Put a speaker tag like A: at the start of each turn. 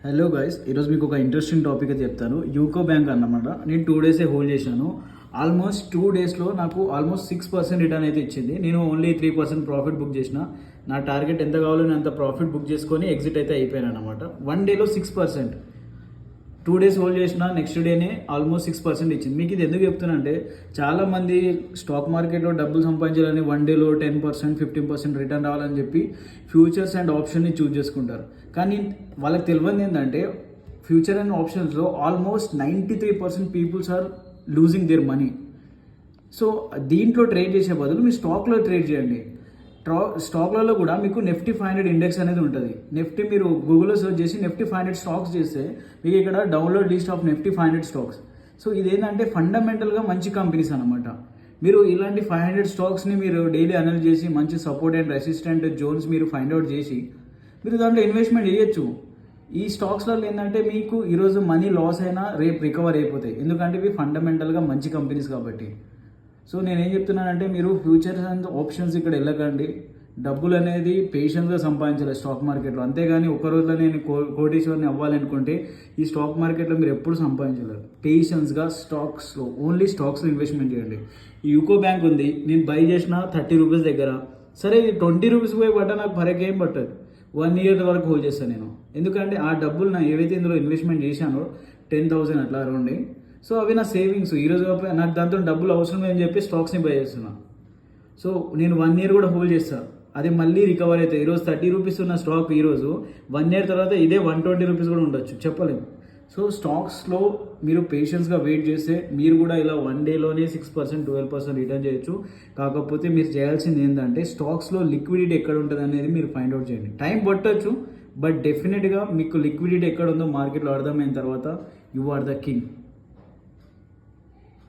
A: Hello guys, ఈరోజు మీకు ఒక ఇంట్రెస్టింగ్ టాపిక్ అయితే చెప్తాను. యూకో బ్యాంక్ అన్నమాట. నేను 2 డేసే హోల్డ్ చేశాను. ఆల్మోస్ట్ 2 డేస్లో నాకు ఆల్మోస్ట్ 6% రిటర్న్ అయితే ఇచ్చింది. నేను ఓన్లీ 3% ప్రాఫిట్ బుక్ చేసిన. నా టార్గెట్ ఎంత కావాలో నేను అంత ప్రాఫిట్ బుక్ చేసుకొని ఎగ్జిట్ అయితే అయిపోయాను అనమాట. 1 డేలో 6%. 2 డేస్ హోల్డ్ చేసిన నెక్స్ట్ డేనే ఆల్మోస్ట్ 6% ఇచ్చింది. మీకు ఇది ఎందుకు చెప్తున్నా అంటే, చాలామంది స్టాక్ మార్కెట్లో డబ్బులు సంపాదించాలని 1 డేలో 10%, 15% రిటర్న్ రావాలని చెప్పి ఫ్యూచర్స్ అండ్ ఆప్షన్ని చూస్ చేసుకుంటారు. కానీ వాళ్ళకి తెలియదు ఏంటంటే, ఫ్యూచర్ అండ్ ఆప్షన్స్లో almost 93% peoples are losing their money. So దీంట్లో ట్రేడ్ చేసే బదులు మీ స్టాక్లో ట్రేడ్ చేయండి. స్టాక్లలో కూడా మీకు నిఫ్టీ 500 ఇండెక్స్ అనేది ఉంటుంది. నిఫ్టీ మీరు గూగుల్లో సెర్చ్ చేసి నిఫ్టీ 500 స్టాక్స్ చేస్తే మీకు ఇక్కడ download list of Nifty 500 stocks. So ఇదేంటంటే ఫండమెంటల్గా మంచి కంపెనీస్ అనమాట. మీరు ఇలాంటి 500 స్టాక్స్ని మీరు డైలీ అనలైజ్ చేసి మంచి సపోర్ట్ అండ్ రెసిస్టెంట్ జోన్స్ మీరు ఫైండ్ అవుట్ చేసి మీరు దాంట్లో ఇన్వెస్ట్మెంట్ చేయొచ్చు. ఈ స్టాక్స్లలో ఏంటంటే మీకు ఈరోజు మనీ లాస్ అయినా రేపు రికవర్ అయిపోతాయి, ఎందుకంటే ఇవి ఫండమెంటల్గా మంచి కంపెనీస్ కాబట్టి. సో నేనేం చెప్తున్నానంటే, మీరు ఫ్యూచర్స్ అండ్ ఆప్షన్స్ ఇక్కడ వెళ్ళకండి. డబ్బులు అనేది పేషెన్స్గా సంపాదించాలి స్టాక్ మార్కెట్లో. అంతేగాని ఒక రోజులో నేను కోటీశ్వరిని అవ్వాలనుకుంటే ఈ స్టాక్ మార్కెట్లో మీరు ఎప్పుడు సంపాదించలేరు. పేషెన్స్గా స్టాక్స్లో, ఓన్లీ స్టాక్స్లో ఇన్వెస్ట్మెంట్ చేయండి. ఈ యూకో బ్యాంక్ ఉంది, నేను బై చేసిన 30 రూపీస్ దగ్గర. సరే, 20 రూపీస్ పోయి పడ్డా నాకు ఫరకేం పట్టదు. 1 ఇయర్ వరకు హోల్డ్ చేస్తాను నేను. ఎందుకంటే ఆ డబ్బులు నా ఏవైతే ఇందులో ఇన్వెస్ట్మెంట్ చేశానో 10,000 అట్లా అరౌండ్. సో అవి నా సేవింగ్స్. ఈరోజు నాకు దాంతో డబ్బులు అవసరం అని చెప్పి స్టాక్స్ని బై చేస్తున్నా. సో నేను 1 ఇయర్ కూడా హోల్డ్ చేస్తాను. అది మళ్ళీ రికవర్ అవుతుంది. ఈరోజు 30 రూపీస్ ఉన్న స్టాక్ ఈరోజు 1 ఇయర్ తర్వాత ఇదే 120 రూపీస్ కూడా ఉండొచ్చు, చెప్పలేము. సో స్టాక్స్లో మీరు పేషెన్స్గా వెయిట్ చేస్తే మీరు కూడా ఇలా 1 డేలోనే 6%, 12% రిటర్న్ చేయొచ్చు. కాకపోతే మీరు చేయాల్సింది ఏంటంటే, స్టాక్స్లో లిక్విడిటీ ఎక్కడ ఉంటుంది అనేది మీరు ఫైండ్ అవుట్ చేయండి. టైం పట్టచ్చు, బట్ డెఫినెట్గా మీకు లిక్విడిటీ ఎక్కడ ఉందో మార్కెట్లో అర్థమైన తర్వాత యు ఆర్ ద కింగ్.